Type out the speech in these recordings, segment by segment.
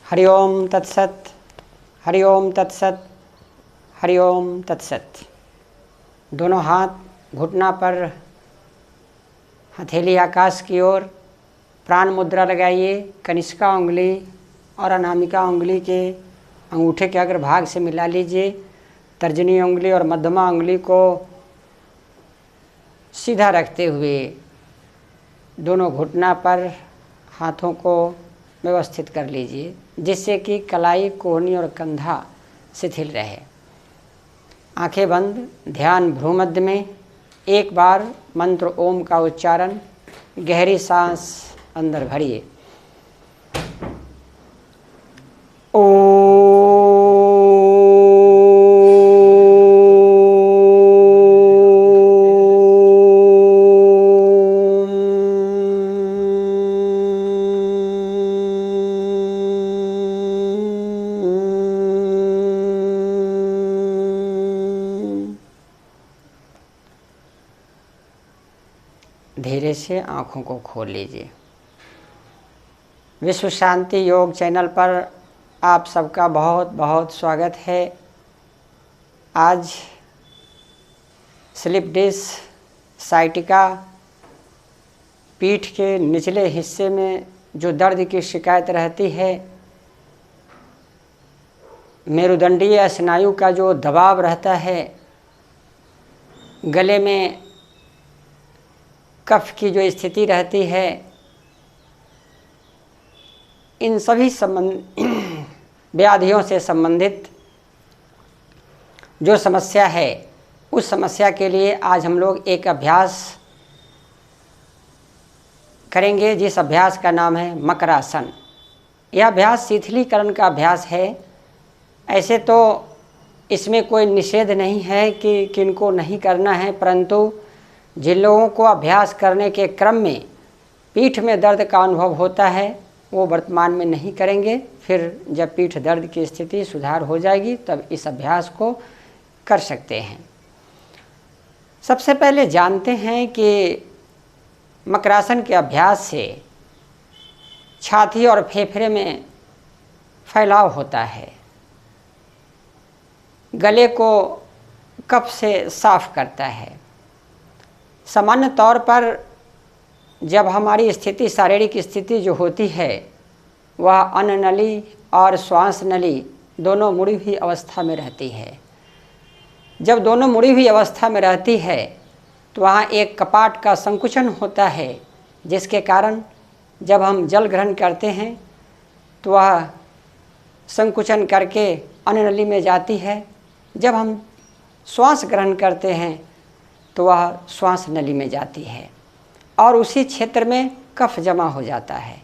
हरि ओम तत्सत, हरि ओम तत्सत, हरि ओम तत्सत। दोनों हाथ घुटना पर, हथेली आकाश की ओर, प्राण मुद्रा लगाइए। कनिष्का उंगली और अनामिका उंगली के अंगूठे के अग्रभाग से मिला लीजिए। तर्जनी उंगली और मध्यमा उंगली को सीधा रखते हुए दोनों घुटना पर हाथों को व्यवस्थित कर लीजिए, जिससे कि कलाई, कोहनी और कंधा शिथिल रहे। आंखें बंद, ध्यान भ्रूमध्य में। एक बार मंत्र ओम का उच्चारण, गहरी सांस अंदर भरिए। धीरे से आँखों को खोल लीजिए। विश्व शांति योग चैनल पर आप सबका बहुत बहुत स्वागत है। आज स्लिप डिस्क, साइटिका, पीठ के निचले हिस्से में जो दर्द की शिकायत रहती है, मेरुदंडीय स्नायु का जो दबाव रहता है, गले में कफ की जो स्थिति रहती है, इन सभी व्याधियों से संबंधित जो समस्या है, उस समस्या के लिए आज हम लोग एक अभ्यास करेंगे, जिस अभ्यास का नाम है मकरासन। यह अभ्यास शिथिलीकरण का अभ्यास है। ऐसे तो इसमें कोई निषेध नहीं है कि किनको नहीं करना है, परंतु जिन लोगों को अभ्यास करने के क्रम में पीठ में दर्द का अनुभव होता है, वो वर्तमान में नहीं करेंगे। फिर जब पीठ दर्द की स्थिति सुधार हो जाएगी तब इस अभ्यास को कर सकते हैं। सबसे पहले जानते हैं कि मकरासन के अभ्यास से छाती और फेफड़े में फैलाव होता है, गले को कफ से साफ करता है। सामान्य तौर पर जब हमारी स्थिति, शारीरिक स्थिति जो होती है, वह अन्न नली और श्वास नली दोनों मुड़ी हुई अवस्था में रहती है। जब दोनों मुड़ी हुई अवस्था में रहती है तो वहाँ एक कपाट का संकुचन होता है, जिसके कारण जब हम जल ग्रहण करते हैं तो वह संकुचन करके अन्न नली में जाती है। जब हम श्वास ग्रहण करते हैं तो वह श्वास नली में जाती है और उसी क्षेत्र में कफ जमा हो जाता है।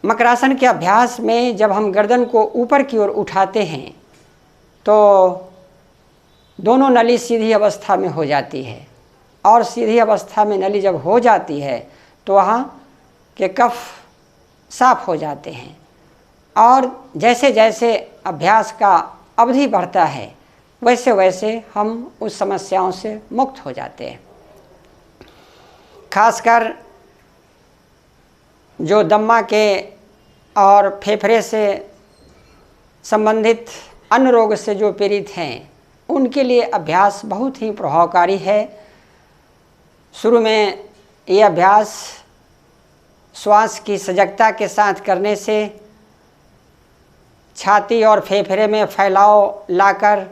मकरासन के अभ्यास में जब हम गर्दन को ऊपर की ओर उठाते हैं तो दोनों नली सीधी अवस्था में हो जाती है, और सीधी अवस्था में नली जब हो जाती है तो वहाँ के कफ साफ हो जाते हैं। और जैसे जैसे अभ्यास का अवधि बढ़ता है, वैसे वैसे हम उस समस्याओं से मुक्त हो जाते हैं। खासकर जो दम्मा के और फेफड़े से संबंधित अन्य रोग से जो पीड़ित हैं, उनके लिए अभ्यास बहुत ही प्रभावकारी है। शुरू में ये अभ्यास श्वास की सजगता के साथ करने से छाती और फेफड़े में फैलाव लाकर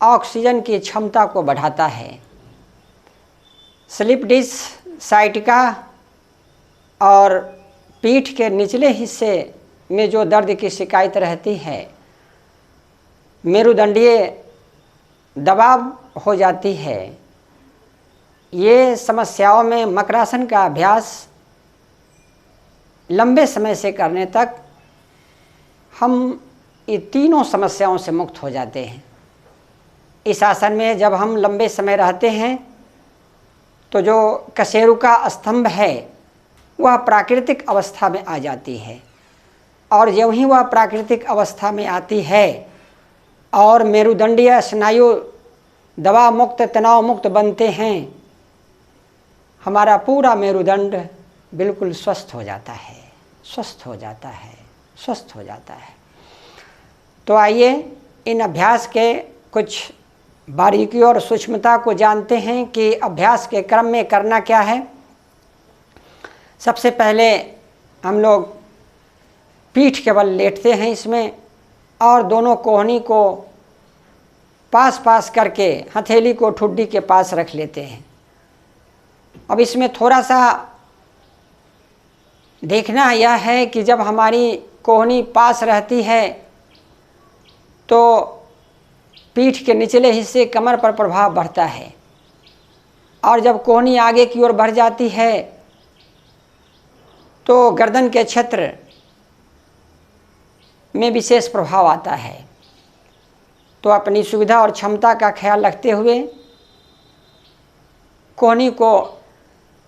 ऑक्सीजन की क्षमता को बढ़ाता है। स्लिप डिस्क, साइटिका और पीठ के निचले हिस्से में जो दर्द की शिकायत रहती है, मेरुदंडीय दबाव हो जाती है, ये समस्याओं में मकरासन का अभ्यास लंबे समय से करने तक हम ये तीनों समस्याओं से मुक्त हो जाते हैं। इस आसन में जब हम लंबे समय रहते हैं तो जो कशेरु का स्तंभ है वह प्राकृतिक अवस्था में आ जाती है, और जब ही वह प्राकृतिक अवस्था में आती है और मेरुदंडीय स्नायु दवा मुक्त, तनाव मुक्त बनते हैं, हमारा पूरा मेरुदंड बिल्कुल स्वस्थ हो जाता है, स्वस्थ हो जाता है, स्वस्थ हो जाता है। तो आइए इन अभ्यास के कुछ बारीकियों और सूक्ष्मता को जानते हैं कि अभ्यास के क्रम में करना क्या है। सबसे पहले हम लोग पीठ के बल लेटते हैं इसमें, और दोनों कोहनी को पास पास करके हथेली को ठुड्डी के पास रख लेते हैं। अब इसमें थोड़ा सा देखना यह है कि जब हमारी कोहनी पास रहती है तो पीठ के निचले हिस्से कमर पर प्रभाव बढ़ता है, और जब कोहनी आगे की ओर बढ़ जाती है तो गर्दन के क्षेत्र में विशेष प्रभाव आता है। तो अपनी सुविधा और क्षमता का ख्याल रखते हुए कोहनी को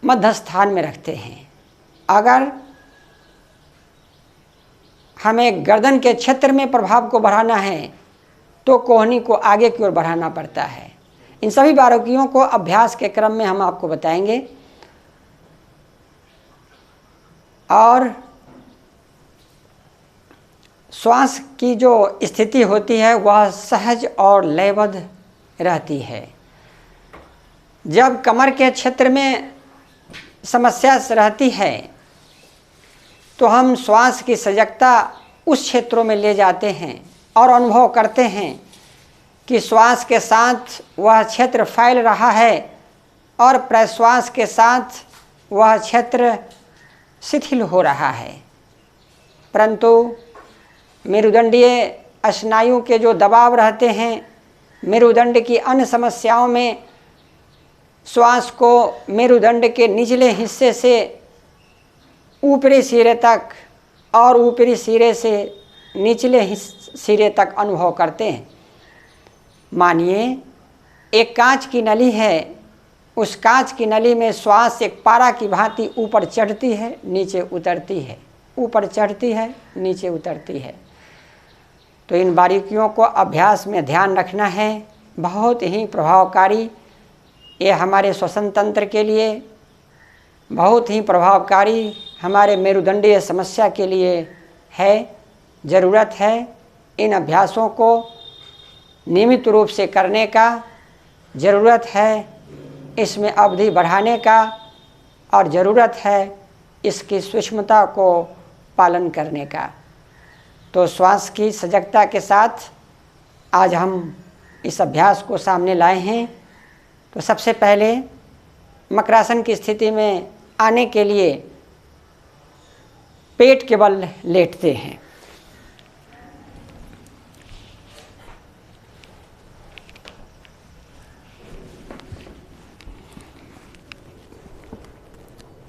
मध्य स्थान में रखते हैं। अगर हमें गर्दन के क्षेत्र में प्रभाव को बढ़ाना है तो कोहनी को आगे की ओर बढ़ाना पड़ता है। इन सभी बारीकियों को अभ्यास के क्रम में हम आपको बताएंगे। और श्वास की जो स्थिति होती है वह सहज और लयबद्ध रहती है। जब कमर के क्षेत्र में समस्या रहती है तो हम श्वास की सजगता उस क्षेत्रों में ले जाते हैं और अनुभव करते हैं कि श्वास के साथ वह क्षेत्र फैल रहा है और प्रश्वास के साथ वह क्षेत्र शिथिल हो रहा है। परंतु मेरुदंडीय स्नायु के जो दबाव रहते हैं, मेरुदंड की अन्य समस्याओं में श्वास को मेरुदंड के निचले हिस्से से ऊपरी सिरे तक और ऊपरी सिरे से निचले सिरे तक अनुभव करते हैं। मानिए एक कांच की नली है, उस कांच की नली में श्वास एक पारा की भांति ऊपर चढ़ती है, नीचे उतरती है, ऊपर चढ़ती है, नीचे उतरती है। तो इन बारीकियों को अभ्यास में ध्यान रखना है। बहुत ही प्रभावकारी ये हमारे श्वसन तंत्र के लिए, बहुत ही प्रभावकारी हमारे मेरुदंडीय समस्या के लिए है। ज़रूरत है इन अभ्यासों को नियमित रूप से करने का, ज़रूरत है इसमें अवधि बढ़ाने का, और ज़रूरत है इसकी सूक्ष्मता को पालन करने का। तो श्वास की सजगता के साथ आज हम इस अभ्यास को सामने लाए हैं। तो सबसे पहले मकरासन की स्थिति में आने के लिए पेट के बल लेटते हैं।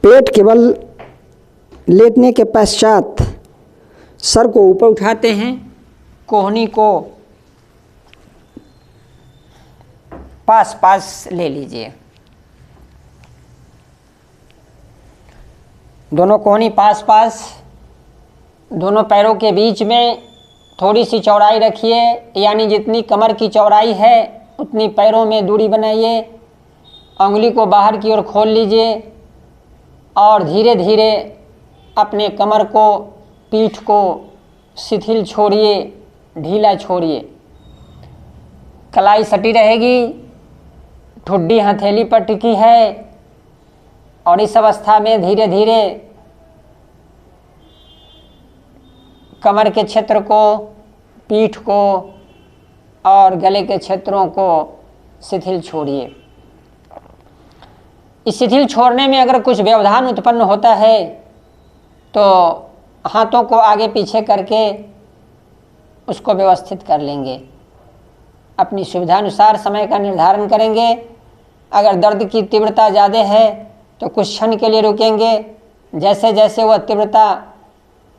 पेट के बल लेटने के पश्चात सर को ऊपर उठाते हैं, कोहनी को पास पास ले लीजिए। दोनों कोहनी पास पास, दोनों पैरों के बीच में थोड़ी सी चौड़ाई रखिए, यानी जितनी कमर की चौड़ाई है उतनी पैरों में दूरी बनाइए। अंगुली को बाहर की ओर खोल लीजिए और धीरे धीरे अपने कमर को, पीठ को शिथिल छोड़िए, ढीला छोड़िए। कलाई सटी रहेगी, ठुड्डी हथेली पर टिकी है, और इस अवस्था में धीरे धीरे कमर के क्षेत्र को, पीठ को और गले के क्षेत्रों को शिथिल छोड़िए। इस शिथिल छोड़ने में अगर कुछ व्यवधान उत्पन्न होता है तो हाथों को आगे पीछे करके उसको व्यवस्थित कर लेंगे। अपनी सुविधानुसार समय का निर्धारण करेंगे। अगर दर्द की तीव्रता ज़्यादा है तो कुछ क्षण के लिए रुकेंगे। जैसे जैसे वह तीव्रता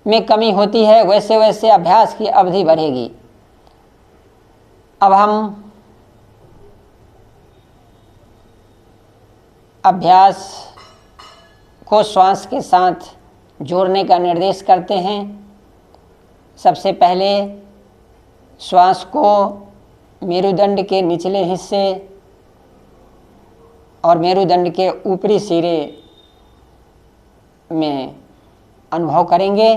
में कमी होती है वैसे वैसे अभ्यास की अवधि बढ़ेगी। अब हम अभ्यास को श्वास के साथ जोड़ने का निर्देश करते हैं। सबसे पहले श्वास को मेरुदंड के निचले हिस्से और मेरुदंड के ऊपरी सिरे में अनुभव करेंगे।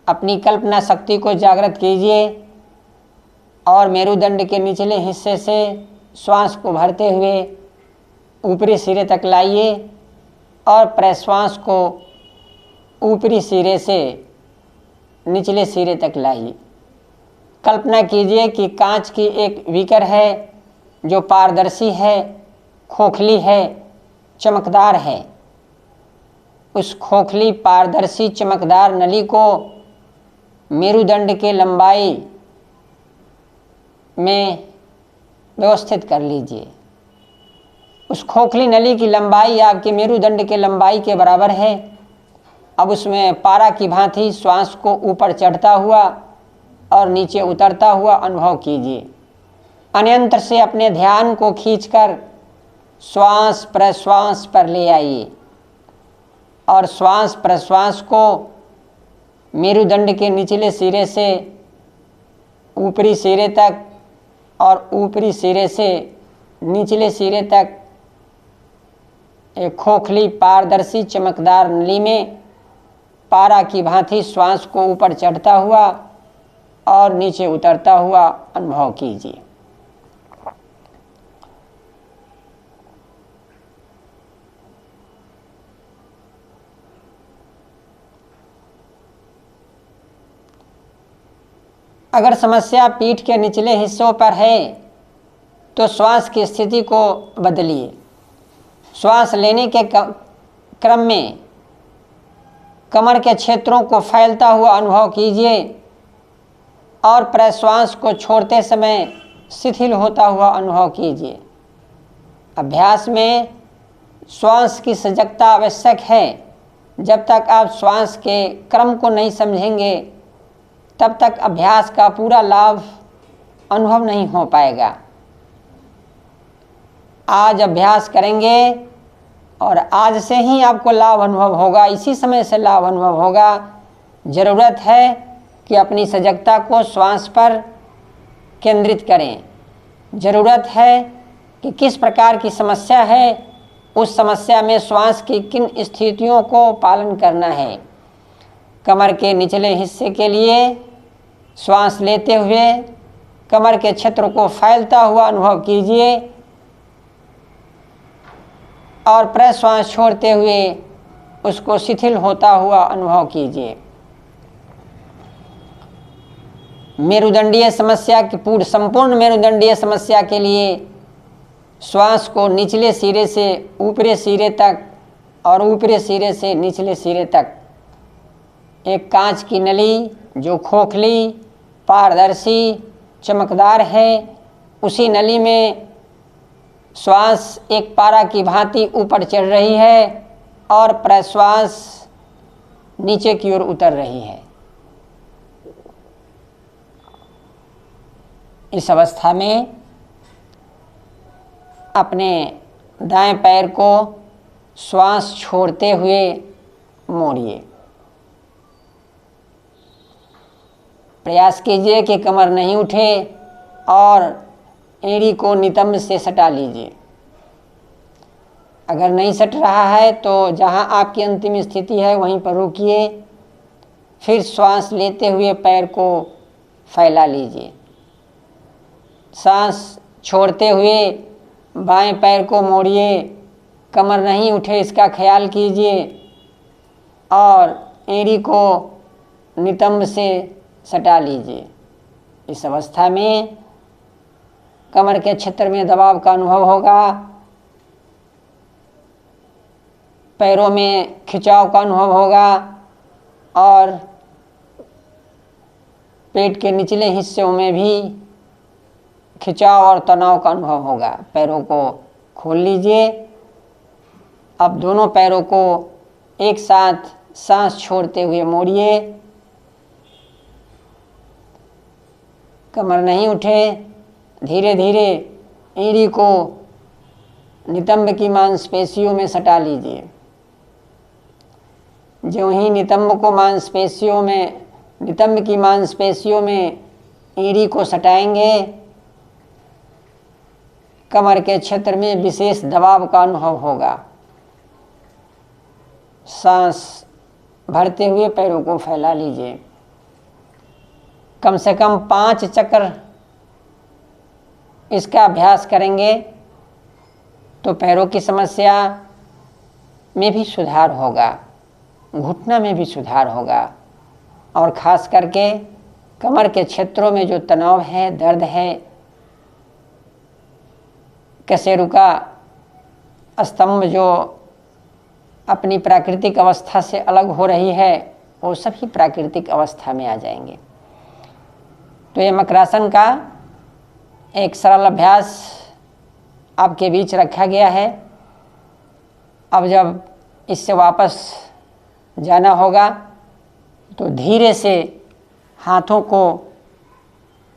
अपनी कल्पना शक्ति को जागृत कीजिए और मेरुदंड के निचले हिस्से से श्वास को भरते हुए ऊपरी सिरे तक लाइए और प्रश्वास को ऊपरी सिरे से निचले सिरे तक लाइए। कल्पना कीजिए कि कांच की एक बीकर है जो पारदर्शी है, खोखली है, चमकदार है। उस खोखली पारदर्शी चमकदार नली को मेरुदंड के लंबाई में व्यवस्थित कर लीजिए। उस खोखली नली की लंबाई आपके मेरुदंड के लंबाई के बराबर है। अब उसमें पारा की भांति श्वास को ऊपर चढ़ता हुआ और नीचे उतरता हुआ अनुभव कीजिए। अन्यंत्र से अपने ध्यान को खींचकर श्वास प्रश्वास पर ले आइए और श्वास प्रश्वास को मेरुदंड के निचले सिरे से ऊपरी सिरे तक और ऊपरी सिरे से निचले सिरे तक एक खोखली पारदर्शी चमकदार नली में पारा की भांति श्वास को ऊपर चढ़ता हुआ और नीचे उतरता हुआ अनुभव कीजिए। अगर समस्या पीठ के निचले हिस्सों पर है तो श्वास की स्थिति को बदलिए। श्वास लेने के क्रम में कमर के क्षेत्रों को फैलता हुआ अनुभव कीजिए और प्रश्वास को छोड़ते समय शिथिल होता हुआ अनुभव कीजिए। अभ्यास में श्वास की सजगता आवश्यक है। जब तक आप श्वास के क्रम को नहीं समझेंगे तब तक अभ्यास का पूरा लाभ अनुभव नहीं हो पाएगा। आज अभ्यास करेंगे और आज से ही आपको लाभ अनुभव होगा, इसी समय से लाभ अनुभव होगा। ज़रूरत है कि अपनी सजगता को श्वास पर केंद्रित करें। ज़रूरत है कि किस प्रकार की समस्या है, उस समस्या में श्वास की किन स्थितियों को पालन करना है। कमर के निचले हिस्से के लिए श्वास लेते हुए कमर के क्षेत्र को फैलता हुआ अनुभव कीजिए और प्रश्वास छोड़ते हुए उसको शिथिल होता हुआ अनुभव कीजिए। मेरुदंडीय समस्या की संपूर्ण मेरुदंडीय समस्या के लिए श्वास को निचले सिरे से ऊपरी सिरे तक और ऊपरी सिरे से निचले सिरे तक एक कांच की नली जो खोखली पारदर्शी चमकदार है, उसी नली में श्वास एक पारा की भांति ऊपर चढ़ रही है और प्रश्वास नीचे की ओर उतर रही है। इस अवस्था में अपने दाएं पैर को श्वास छोड़ते हुए मोड़िए। प्रयास कीजिए कि कमर नहीं उठे और एड़ी को नितंब से सटा लीजिए। अगर नहीं सट रहा है तो जहां आपकी अंतिम स्थिति है वहीं पर रुकिए। फिर श्वास लेते हुए पैर को फैला लीजिए। सांस छोड़ते हुए बाएं पैर को मोड़िए। कमर नहीं उठे इसका ख्याल कीजिए और एड़ी को नितंब से सटा लीजिए। इस अवस्था में कमर के क्षेत्र में दबाव का अनुभव होगा, पैरों में खिंचाव का अनुभव होगा और पेट के निचले हिस्सों में भी खिंचाव और तनाव का अनुभव होगा। पैरों को खोल लीजिए। अब दोनों पैरों को एक साथ सांस छोड़ते हुए मोड़िए। कमर नहीं उठे, धीरे धीरे एड़ी को नितंब की मांसपेशियों में सटा लीजिए। जो ही नितंब की मांसपेशियों में एड़ी को सटाएंगे, कमर के क्षेत्र में विशेष दबाव का अनुभव होगा। सांस भरते हुए पैरों को फैला लीजिए। कम से कम 5 चक्र इसका अभ्यास करेंगे तो पैरों की समस्या में भी सुधार होगा, घुटना में भी सुधार होगा और ख़ास करके कमर के क्षेत्रों में जो तनाव है, दर्द है, कशेरुका स्तंभ जो अपनी प्राकृतिक अवस्था से अलग हो रही है वो सभी प्राकृतिक अवस्था में आ जाएंगे। तो ये मकरासन का एक सरल अभ्यास आपके बीच रखा गया है। अब जब इससे वापस जाना होगा तो धीरे से हाथों को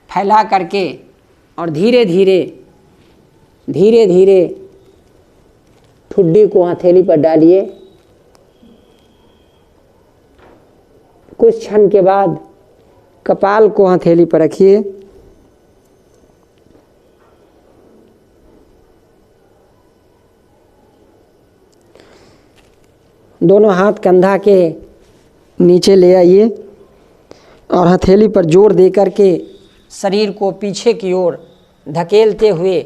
फैला करके और धीरे धीरे ठुड्डी को हथेली पर डालिए। कुछ क्षण के बाद कपाल को हथेली पर रखिए। दोनों हाथ कंधा के नीचे ले आइए और हथेली पर जोर दे करके शरीर को पीछे की ओर धकेलते हुए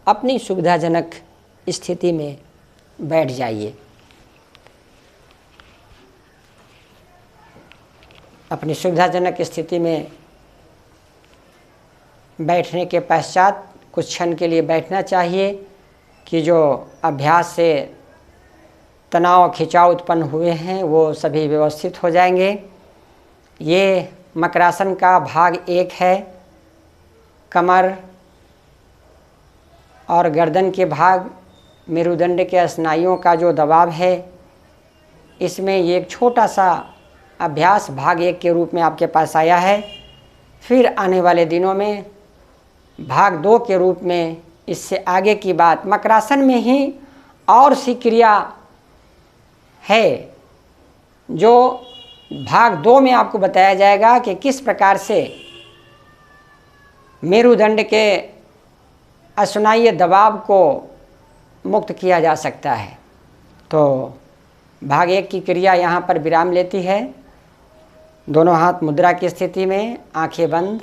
अपनी सुविधाजनक स्थिति में बैठ जाइए। अपनी सुविधाजनक स्थिति में बैठने के पश्चात कुछ क्षण के लिए बैठना चाहिए कि जो अभ्यास से तनाव खिंचाव उत्पन्न हुए हैं वो सभी व्यवस्थित हो जाएंगे। ये मकरासन का भाग 1 है। कमर और गर्दन के भाग, मेरुदंड के स्नायुओं का जो दबाव है, इसमें ये एक छोटा सा अभ्यास भाग 1 के रूप में आपके पास आया है। फिर आने वाले दिनों में भाग 2 के रूप में इससे आगे की बात मकरासन में ही और सी क्रिया है जो भाग 2 में आपको बताया जाएगा कि किस प्रकार से मेरुदंड के स्नायु दबाव को मुक्त किया जा सकता है। तो भाग 1 की क्रिया यहाँ पर विराम लेती है। दोनों हाथ मुद्रा की स्थिति में, आंखें बंद,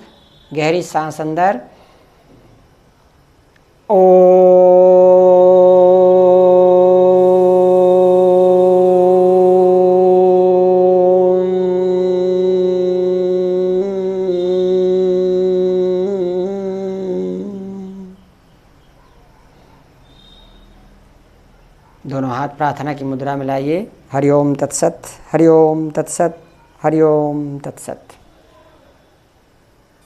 गहरी सांस अंदर। दोनों हाथ प्रार्थना की मुद्रा में लाइए। हरि ओम तत्सत, हरि ओम तत्सत, हरि ओम तत्सत।